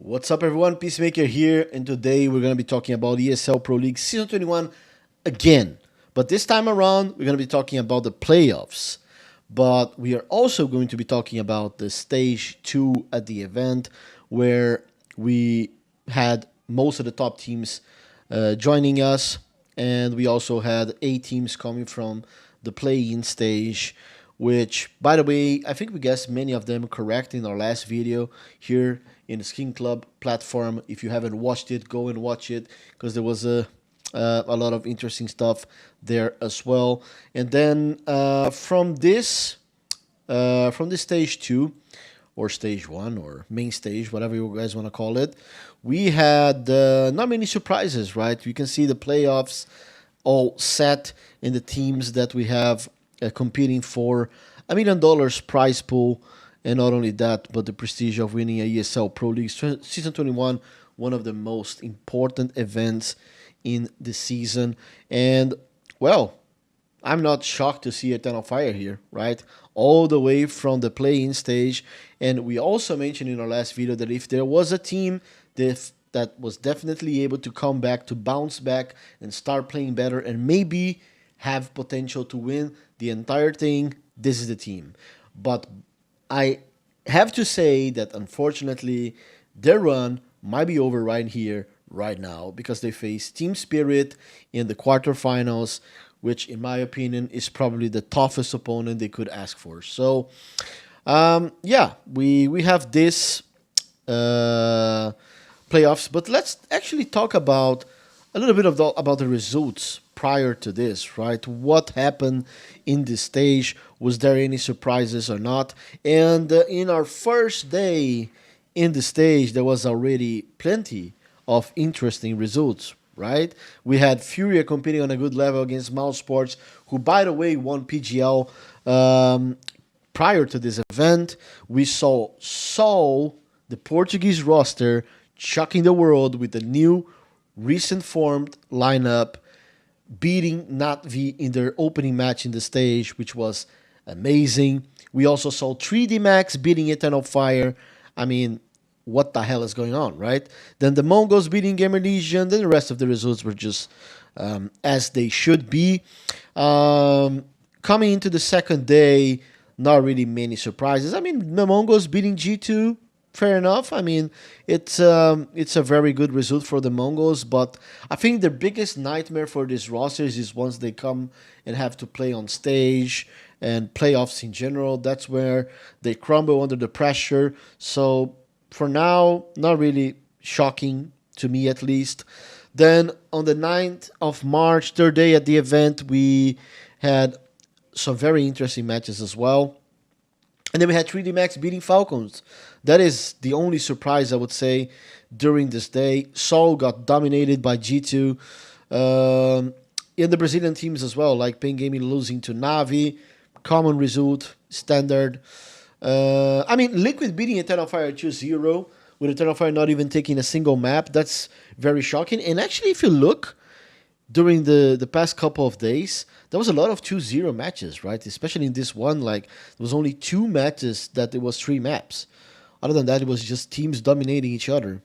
What's up, everyone? Peacemaker here, and today we're going to be talking about ESL Pro League Season 21 again. But this time around, we're going to be talking about the playoffs. But we are also going to be talking about the Stage 2 at the event, where we had most of the top teams joining us, and we also had 8 teams coming from the play-in stage, which, by the way, I think we guessed many of them correct in our last video here in the SkinClub platform. If you haven't watched it, go and watch it, because there was a lot of interesting stuff there as well. And then from this stage 2 or stage 1 or main stage, whatever you guys want to call it, we had not many surprises, right? You can see the playoffs all set in the teams that we have competing for $1 million prize pool. And not only that, but the prestige of winning a ESL Pro League Season 21, one of the most important events in the season. And, well, I'm not shocked to see Eternal Fire here, right? All the way from the play-in stage. And we also mentioned in our last video that if there was a team that was definitely able to come back, to bounce back and start playing better and maybe have potential to win the entire thing, this is the team. But I have to say that unfortunately their run might be over right here, right now, because they face Team Spirit in the quarterfinals, which in my opinion is probably the toughest opponent they could ask for. So yeah, we have this playoffs, but let's actually talk about a little bit about the results prior to this, right? What happened in this stage? Was there any surprises or not? And in our first day in the stage, there was already plenty of interesting results, right? We had Furia competing on a good level against Mouz Sports, who, by the way, won PGL prior to this event. We saw Sol, the Portuguese roster, shocking the world with a new, recent formed lineup, beating NatV in their opening match in the stage, which was amazing. We also saw 3D Max beating Eternal Fire. I mean, what the hell is going on, right? Then the Mongolz beating Gamer Legion. Then the rest of the results were just as they should be. Coming into the second day, not really many surprises. I mean, the Mongolz beating G2, fair enough. I mean, it's a very good result for the Mongolz, but I think the biggest nightmare for these rosters is once they come and have to play on stage and playoffs in general. That's where they crumble under the pressure. So for now, not really shocking to me, at least. Then on the 9th of March, third day at the event, we had some very interesting matches as well. And then we had 3D Max beating Falcons. That is the only surprise, I would say, during this day. Sol got dominated by G2. In the Brazilian teams as well, like Pain Gaming losing to Navi. Common result, standard. I mean, Liquid beating Eternal Fire 2-0, with Eternal Fire not even taking a single map. That's very shocking. And actually, if you look, during the past couple of days, there was a lot of 2-0 matches, right? Especially in this one, like, there was only 2 matches that it was 3 maps. Other than that, it was just teams dominating each other.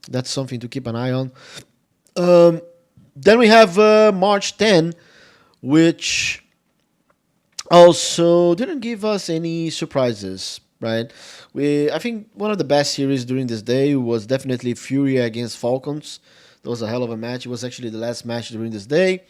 That's something to keep an eye on. Then we have March 10, which also didn't give us any surprises, right? I think one of the best series during this day was definitely Furia against Falcons. That was a hell of a match. It was actually the last match during this day.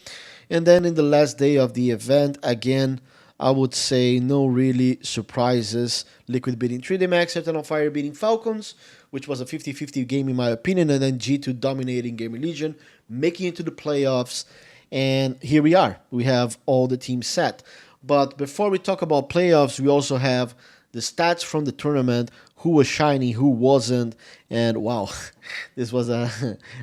And then in the last day of the event, again, I would say no really surprises. Liquid beating 3D Max, Eternal Fire beating Falcons, which was a 50-50 game in my opinion, and then G2 dominating Gamer Legion, making it to the playoffs. And here we are. We have all the teams set. But before we talk about playoffs, we also have the stats from the tournament, who was shining, who wasn't, and wow, this was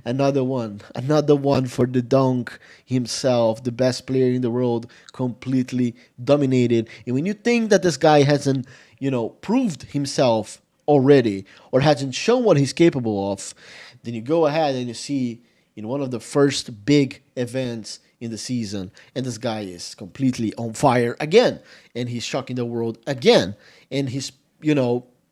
another one for the Dunk himself, the best player in the world, completely dominated. And when you think that this guy hasn't, proved himself already, or hasn't shown what he's capable of, then you go ahead and you see in one of the first big events in the season, and this guy is completely on fire again, and he's shocking the world again, and he's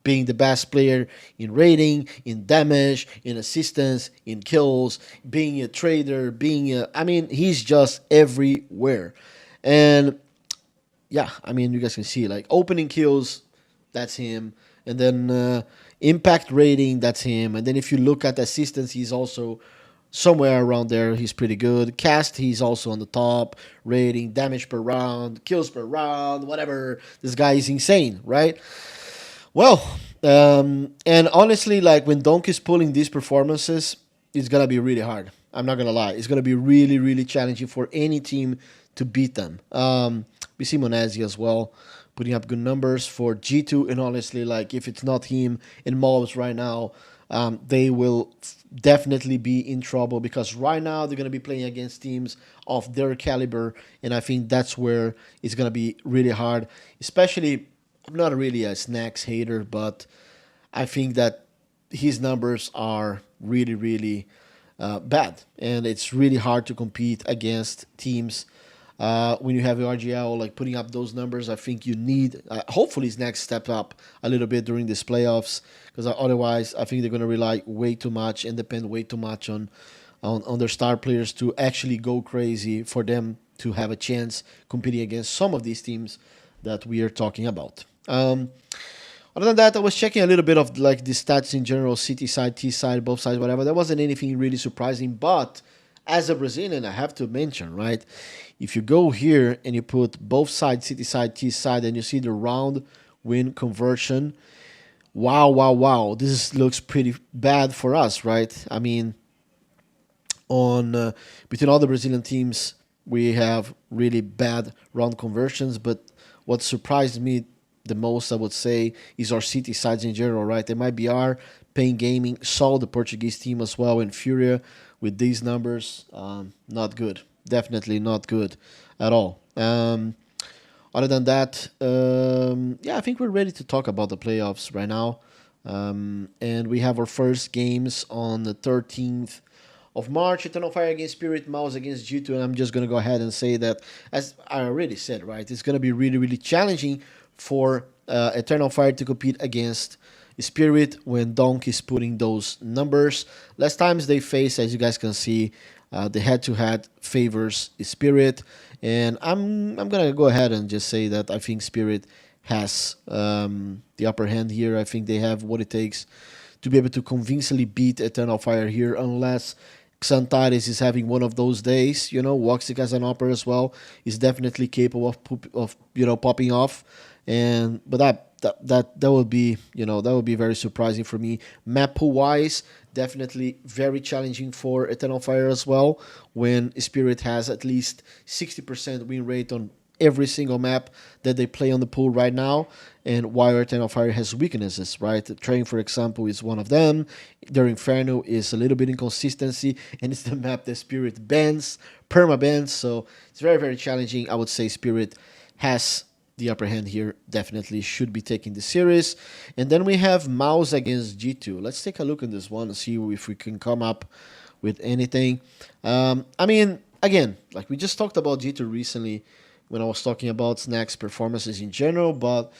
being the best player in rating, in damage, in assistance, in kills, being a trader, being a. I mean, he's just everywhere. And yeah, I mean, you guys can see like opening kills, that's him, and then impact rating, that's him, and then if you look at assistance, he's also somewhere around there. He's pretty good. Cast, he's also on the top. Rating, damage per round, kills per round, whatever. This guy is insane, right? Well, and honestly, like when Donkey's pulling these performances, it's gonna be really hard. I'm not gonna lie. It's gonna be really, really challenging for any team to beat them. We see Monazzi as well putting up good numbers for G2, and honestly, like if it's not him and Mouz right now, they will definitely be in trouble because right now they're gonna be playing against teams of their caliber, and I think that's where it's gonna be really hard, especially I'm not really a snacks hater, but I think that his numbers are really, really bad, and it's really hard to compete against teams. When you have your RGL like putting up those numbers, I think you need. Hopefully, his next step up a little bit during these playoffs, because otherwise, I think they're going to rely way too much and depend way too much on their star players to actually go crazy for them to have a chance competing against some of these teams that we are talking about. Other than that, I was checking a little bit of like the stats in general, CT side, T side, both sides, whatever. There wasn't anything really surprising, but as a Brazilian, I have to mention, right? If you go here and you put both sides, CT side, T side, and you see the round win conversion, wow, wow, wow. This looks pretty bad for us, right? I mean, on between all the Brazilian teams, we have really bad round conversions. But what surprised me the most, I would say, is our city sides in general, right? MIBR, Pain Gaming, saw the Portuguese team as well, and Furia with these numbers, not good. Definitely not good at all. Other than that, yeah, I think we're ready to talk about the playoffs right now. And we have our first games on the 13th of March. Eternal Fire against Spirit, Mouse against G2. And I'm just going to go ahead and say that, as I already said, right, it's going to be really, really challenging for Eternal Fire to compete against Spirit when Donk is putting those numbers. Last times they faced, as you guys can see, the head-to-head favors Spirit, and I'm gonna go ahead and just say that I think Spirit has the upper hand here. I think they have what it takes to be able to convincingly beat Eternal Fire here, unless Xantares is having one of those days. You know, Woxic as an upper as well is definitely capable of popping off, and but that would be that would be very surprising for me. Map pool wise, definitely very challenging for Eternal Fire as well. When Spirit has at least 60% win rate on every single map that they play on the pool right now, and while Eternal Fire has weaknesses, right? Train, for example, is one of them. Their Inferno is a little bit inconsistency, and it's the map that Spirit bans, perma bans, so it's very, very challenging. I would say Spirit has the upper hand here, definitely should be taking the series. And then we have Mouse against G2. Let's take a look at this one and see if we can come up with anything. I mean, again, like we just talked about G2 recently when I was talking about Snack's performances in general, but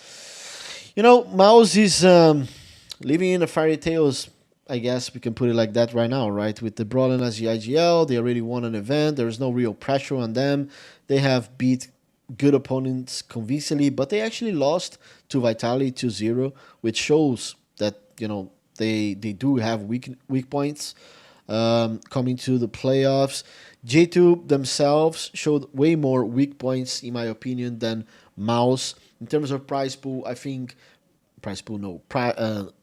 Mouse is living in the fairy tales. I guess we can put it like that right now, right? With the Brawlin as the IGL, they already won an event. There is no real pressure on them. They have beat good opponents convincingly, but they actually lost to Vitality 2-0, which shows that they do have weak points coming to the playoffs. J2 themselves showed way more weak points, in my opinion, than Mouse. In terms of prize pool, I think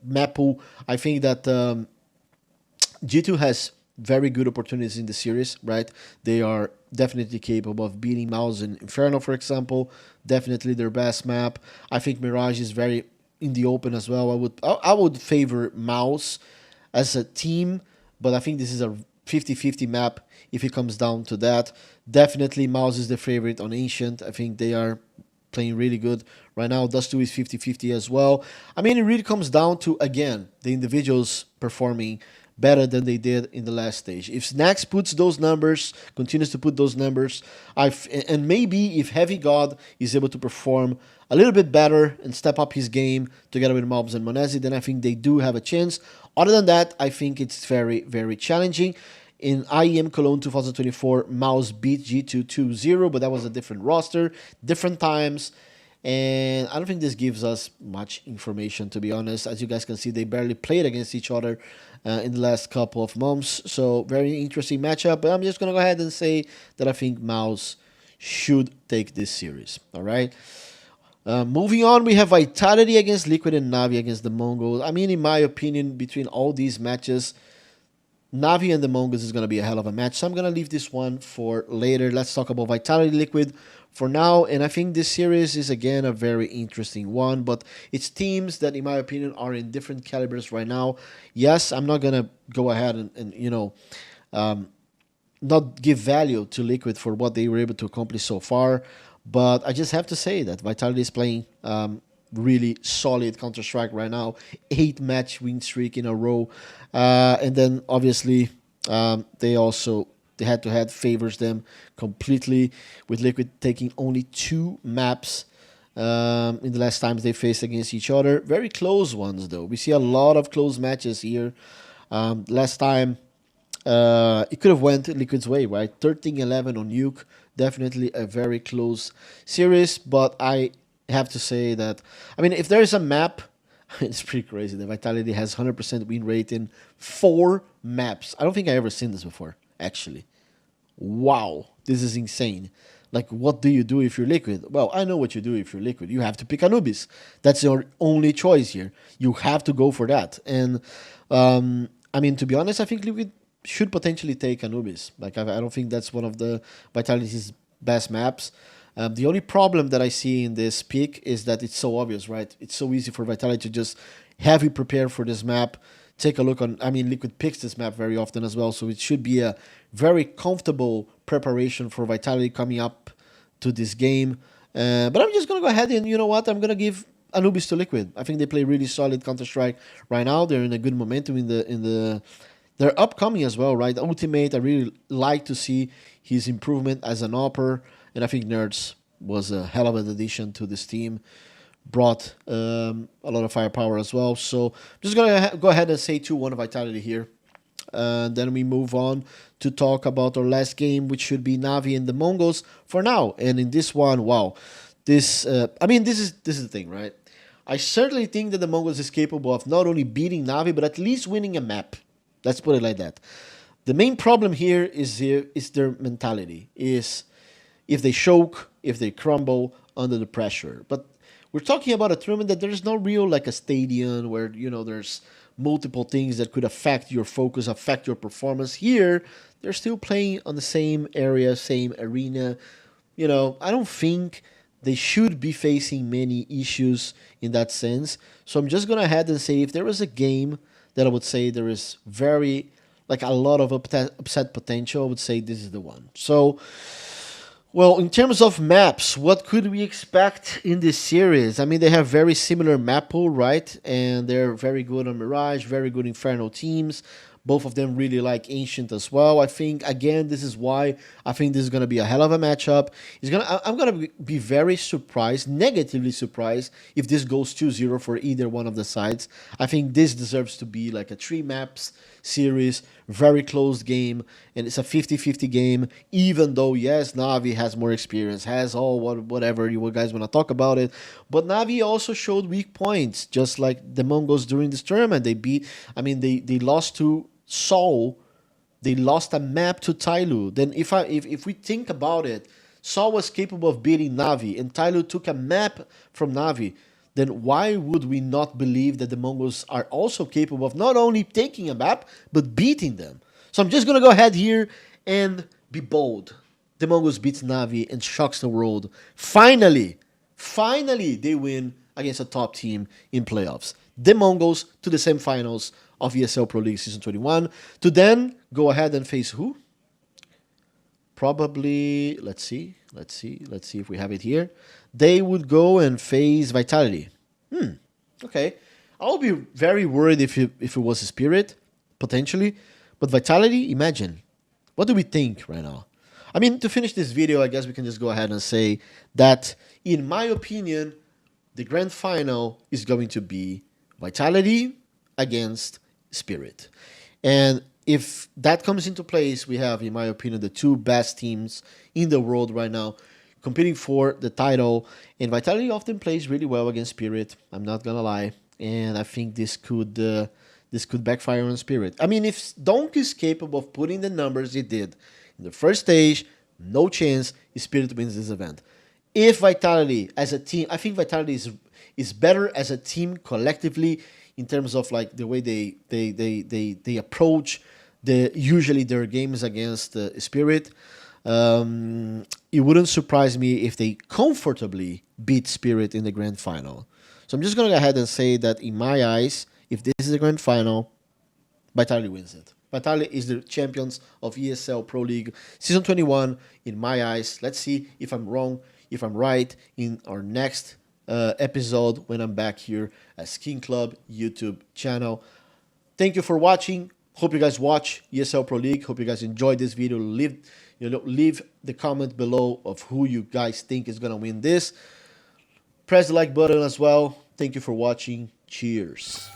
map pool. I think that G2 has very good opportunities in the series, right? They are definitely capable of beating Mouse and Inferno, for example. Definitely their best map. I think Mirage is very in the open as well. I would favor Mouse as a team, but I think this is a 50-50 map if it comes down to that. Definitely Mouse is the favorite on Ancient. I think they are playing really good right now. Dust2 is 50-50 as well. I mean, it really comes down to, again, the individuals performing better than they did in the last stage. If Snacks puts those numbers, continues to put those numbers, and maybe if Heavy God is able to perform a little bit better and step up his game together with Mouz and Monesi, then I think they do have a chance. Other than that, I think it's very, very challenging. In IEM Cologne 2024, Mouz beat G2 2-0, but that was a different roster, different times. And I don't think this gives us much information, to be honest. As you guys can see, they barely played against each other in the last couple of months. So very interesting matchup. But I'm just going to go ahead and say that I think Mouz should take this series. All right. Moving on, we have Vitality against Liquid and Navi against the Mongolz. I mean, in my opinion, between all these matches, Navi and the Mongolz is going to be a hell of a match. So I'm going to leave this one for later. Let's talk about Vitality Liquid for now. And I think this series is, again, a very interesting one. But it's teams that, in my opinion, are in different calibers right now. Yes, I'm not going to go ahead and not give value to Liquid for what they were able to accomplish so far. But I just have to say that Vitality is playing really solid counterstrike right now. 8-match win streak in a row. And then, obviously, the head-to-head favors them completely, with Liquid taking only 2 maps in the last times they faced against each other. Very close ones, though. We see a lot of close matches here. Last time, it could have went Liquid's way, right? 13-11 on Nuke. Definitely a very close series, but I have to say that, I mean, if there is a map, it's pretty crazy. The Vitality has 100% win rate in 4 maps. I don't think I ever seen this before, actually. Wow, this is insane. Like, what do you do if you're Liquid? Well, I know what you do if you're Liquid. You have to pick Anubis. That's your only choice here. You have to go for that. And, I mean, to be honest, I think Liquid should potentially take Anubis. Like, I don't think that's one of the Vitality's best maps. The only problem that I see in this pick is that it's so obvious, right? It's so easy for Vitality to just have you prepare for this map. Take a look on, I mean, Liquid picks this map very often as well, so it should be a very comfortable preparation for Vitality coming up to this game. But I'm just going to go ahead and, you know what, I'm going to give Anubis to Liquid. I think they play really solid Counter-Strike right now. They're in a good momentum in the they're upcoming as well, right? Ultimate, I really like to see his improvement as an AWPer, and I think Nerds was a hell of an addition to this team. Brought a lot of firepower as well. So I'm just going to go ahead and say 2-1 Vitality here. And then we move on to talk about our last game, which should be Navi and the Mongolz for now. And in this one, wow. This is the thing, right? I certainly think that the Mongolz is capable of not only beating Navi, but at least winning a map. Let's put it like that. The main problem here is their mentality. Is if they choke, if they crumble under the pressure. But we're talking about a tournament that there's no real like a stadium where there's multiple things that could affect your focus, affect your performance. Here, they're still playing on the same area, same arena. I don't think they should be facing many issues in that sense. So I'm just gonna ahead and say if there was a game that I would say there is very, like a lot of upset potential, I would say this is the one. So, well, in terms of maps, what could we expect in this series? I mean, they have very similar map pool, right? And they're very good on Mirage, very good Inferno teams. Both of them really like Ancient as well. I think, again, this is why I think this is going to be a hell of a matchup. I'm going to be very surprised, negatively surprised, if this goes 2-0 for either one of the sides. I think this deserves to be like a 3 maps series, very close game, and it's a 50-50 game, even though, yes, Navi has more experience, has whatever you guys want to talk about it, but Navi also showed weak points, just like the Mongolz during this tournament. They lost to Seoul, they lost a map to Tyloo. Then if we think about it, Seoul was capable of beating Navi, and Tyloo took a map from Navi. Then why would we not believe that the Mongolz are also capable of not only taking a map, but beating them? So I'm just going to go ahead here and be bold. The Mongolz beats Navi and shocks the world. Finally, they win against a top team in playoffs. The Mongolz to the semifinals of ESL Pro League Season 21 to then go ahead and face who? Probably, let's see if we have it here. They would go and face Vitality. Okay. I would be very worried if it was a Spirit, potentially. But Vitality, imagine. What do we think right now? I mean, to finish this video, I guess we can just go ahead and say that, in my opinion, the grand final is going to be Vitality against Spirit. And if that comes into place, we have, in my opinion, the two best teams in the world right now competing for the title. And Vitality often plays really well against Spirit. I'm not gonna lie, and I think this could backfire on Spirit. I mean, if Donk is capable of putting the numbers he did in the first stage, no chance Spirit wins this event. If Vitality as a team, I think Vitality is better as a team collectively in terms of like the way they approach usually their games against Spirit. It wouldn't surprise me if they comfortably beat Spirit in the grand final. So I'm just gonna go ahead and say that, in my eyes, if this is the grand final, Vitality wins it. Vitality is the champions of ESL Pro League Season 21, in my eyes. Let's see if I'm wrong, if I'm right, in our next episode when I'm back here at SkinClub YouTube channel. Thank you for watching. Hope you guys watch ESL Pro League. Hope you guys enjoyed this video. Leave the comment below of who you guys think is gonna win this. Press the like button as well. Thank you for watching. Cheers.